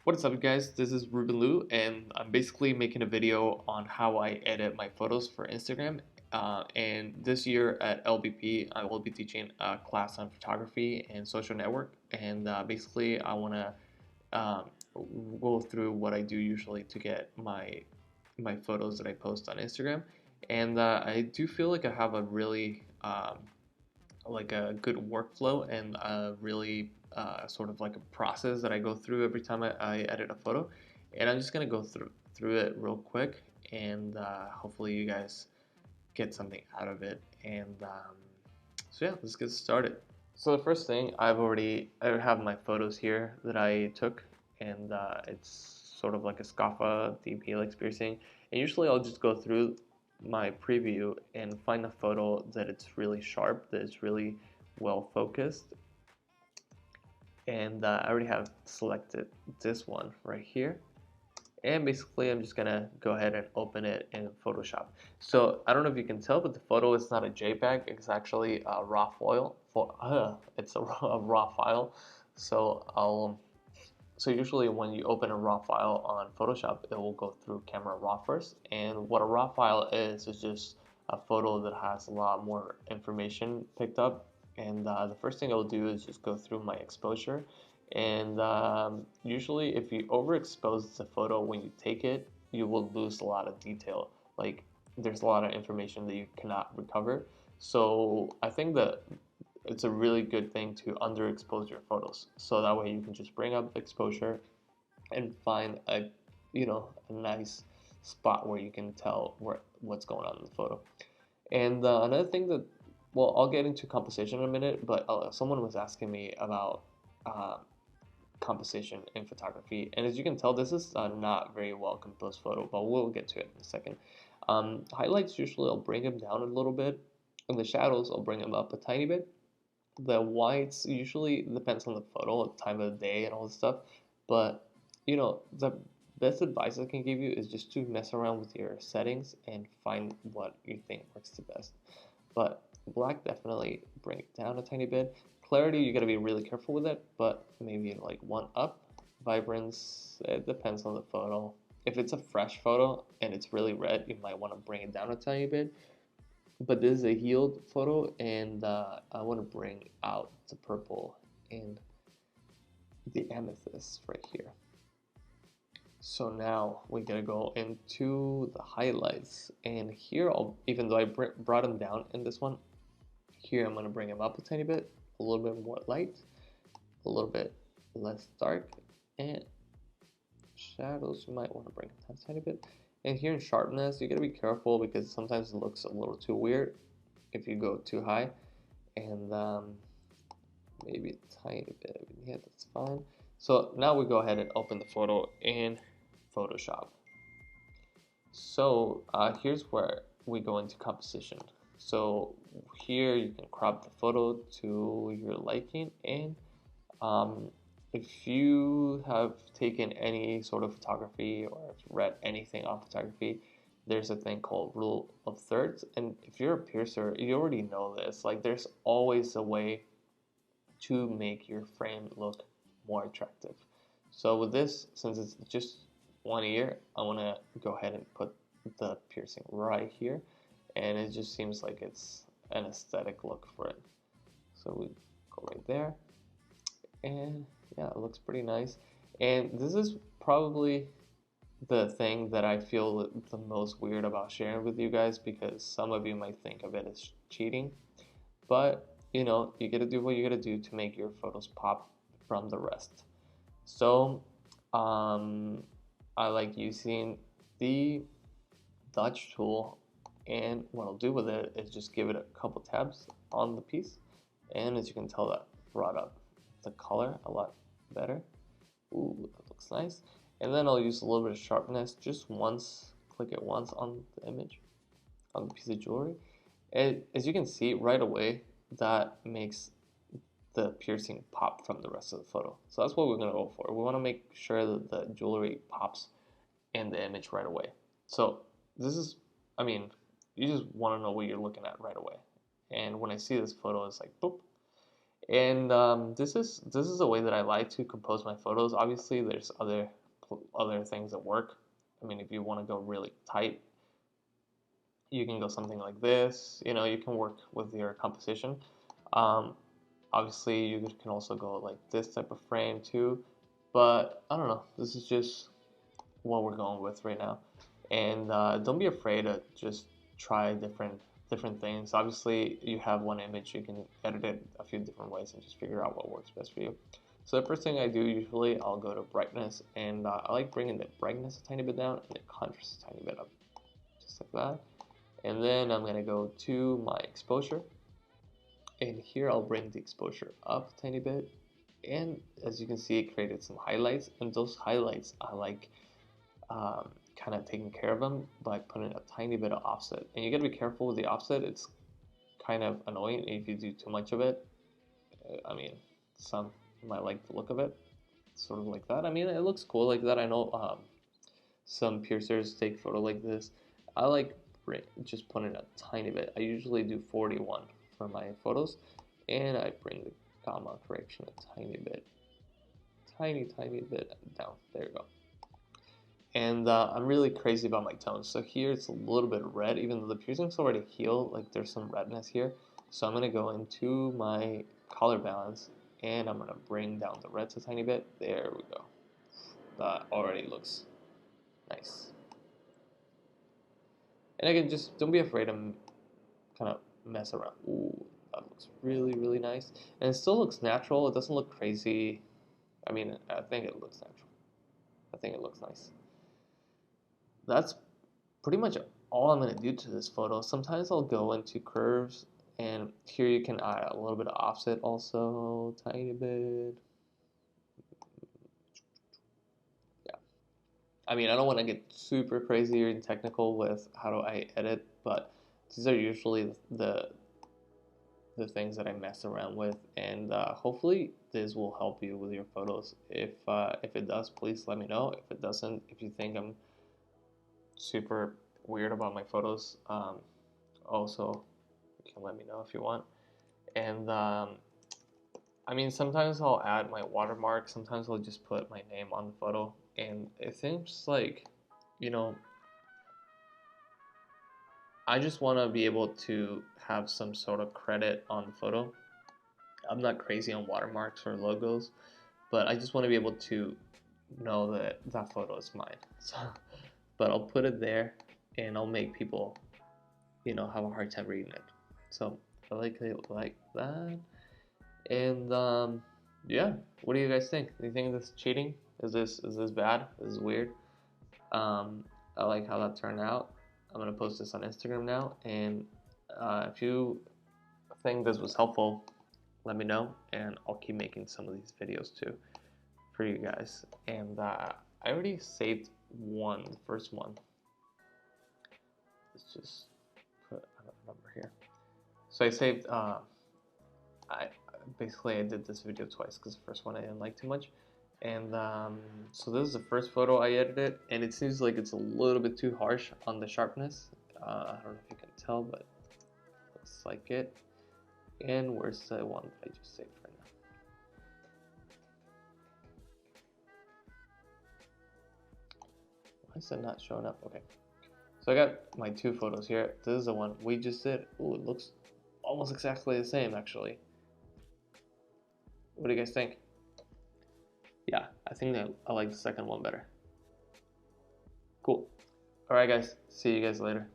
What's up guys, this is Ruben Liu and I'm basically making a video on how I edit my photos for Instagram. And this year at LBP I will be teaching a class on photography and social network, and basically I want to um, go through what I do usually to get my photos that I post on Instagram. And I do feel like I have a really like a good workflow and a really sort of like a process that I go through every time I edit a photo. And I'm just gonna go through it real quick, and hopefully you guys get something out of it. And so yeah, let's get started. So the first thing, I have my photos here that I took, and it's sort of like a Scaffa deep helix piercing. And usually I'll just go through my preview and find a photo that it's really sharp, that it's really well focused. And I already have selected this one right here. And basically I'm just gonna go ahead and open it in Photoshop. So I don't know if you can tell, but the photo is not a JPEG, it's actually a raw file. It's a raw file. So usually when you open a raw file on Photoshop, it will go through Camera Raw first. And what a raw file is just a photo that has a lot more information picked up. And the first thing I'll do is just go through my exposure. And usually if you overexpose the photo when you take it, you will lose a lot of detail. Like there's a lot of information that you cannot recover. So I think that it's a really good thing to underexpose your photos, so that way you can just bring up exposure and find a nice spot where you can tell what's going on in the photo. And another thing that, well, I'll get into composition in a minute, but someone was asking me about uh, composition in photography, and as you can tell, this is not very well composed photo, but we'll get to it in a second. Highlights, usually I'll bring them down a little bit, and the shadows I'll bring them up a tiny bit. The whites usually depends on the photo, time of the day, and all this stuff. But the best advice I can give you is just to mess around with your settings and find what you think works the best. But black, definitely bring it down a tiny bit. Clarity, you gotta be really careful with it, but maybe like one up. Vibrance, it depends on the photo. If it's a fresh photo and it's really red, you might want to bring it down a tiny bit. But this is a healed photo, and I want to bring out the purple and the amethyst right here. So now we're gonna go into the highlights, and here even though I brought them down in this one, here I'm gonna bring them up a tiny bit, a little bit more light, a little bit less dark, and shadows you might want to bring it down a tiny bit. And here in sharpness, you gotta be careful because sometimes it looks a little too weird if you go too high, and maybe a tiny bit. Yeah, that's fine. So now we go ahead and open the photo in Photoshop. So here's where we go into composition. So here you can crop the photo to your liking, and if you have taken any sort of photography or read anything on photography, there's a thing called rule of thirds. And if you're a piercer, you already know this. Like there's always a way to make your frame look more attractive. So with this, since it's just one ear, I want to go ahead and put the piercing right here, and it just seems like it's an aesthetic look for it. So we go right there, and yeah, it looks pretty nice. And this is probably the thing that I feel the most weird about sharing with you guys, because some of you might think of it as cheating, but you gotta do what you gotta do to make your photos pop from the rest. So I like using the Dutch tool, and what I'll do with it is just give it a couple tabs on the piece, and as you can tell, that brought up the color a lot better. Ooh, that looks nice. And then I'll use a little bit of sharpness just once, click it once on the image, on the piece of jewelry. And as you can see right away, that makes the piercing pop from the rest of the photo. So that's what we're gonna go for. We wanna make sure that the jewelry pops in the image right away. So this is, I mean, you just wanna know what you're looking at right away. And when I see this photo, it's like, boop. And this is a way that I like to compose my photos. Obviously, there's other things that work. I mean, if you want to go really tight, you can go something like this. You know, you can work with your composition. Um, Obviously, you can also go like this type of frame too. But I don't know. This is just what we're going with right now. And don't be afraid to just try different things. Obviously, you have one image, you can edit it a few different ways and just figure out what works best for you. So the first thing I do usually, I'll go to brightness, and I like bringing the brightness a tiny bit down and the contrast a tiny bit up, just like that. And then I'm gonna go to my exposure, and here I'll bring the exposure up a tiny bit. And as you can see, it created some highlights, and those highlights I like kind of taking care of them by putting a tiny bit of offset. And you gotta be careful with the offset. It's kind of annoying if you do too much of it. I mean, some might like the look of it, sort of like that. I mean, it looks cool like that. I know some piercers take photo like this. I like just putting a tiny bit. I usually do 41 for my photos, and I bring the gamma correction a tiny bit, tiny bit down. There you go. And I'm really crazy about my tones. So here it's a little bit red, even though the piercing's already healed, like there's some redness here. So I'm gonna go into my color balance, and I'm gonna bring down the reds a tiny bit. There we go. That already looks nice. And again, just don't be afraid to kind of mess around. Ooh, that looks really, really nice. And it still looks natural. It doesn't look crazy. I mean, I think it looks natural. I think it looks nice. That's pretty much all I'm going to do to this photo. Sometimes I'll go into curves, and here you can add a little bit of offset also, tiny bit. Yeah. I mean, I don't want to get super crazy and technical with how do I edit, but these are usually the things that I mess around with, and hopefully this will help you with your photos. If it does, please let me know. If it doesn't, if you think I'm super weird about my photos, also you can let me know if you want. And I mean, sometimes I'll add my watermark, sometimes I'll just put my name on the photo, and it seems like, you know, I just want to be able to have some sort of credit on the photo. I'm not crazy on watermarks or logos, but I just want to be able to know that that photo is mine. So, but I'll put it there, and I'll make people, you know, have a hard time reading it. So I like it like that. And yeah, what do you guys think? Do you think this is cheating? Is this bad? Is this weird? I like how that turned out. I'm gonna post this on Instagram now, and if you think this was helpful, let me know, and I'll keep making some of these videos too for you guys. And I already saved one, the first one. Let's just put a number here. So I saved. I did this video twice because the first one I didn't like too much. And so this is the first photo I edited, and it seems like it's a little bit too harsh on the sharpness. I don't know if you can tell, but looks like it. And where's the one that I just saved right now? Why is it not showing up? Okay. So I got my two photos here. This is the one we just did. Ooh, it looks almost exactly the same, actually. What do you guys think? Yeah, I think I like the second one better. Cool. Alright guys, see you guys later.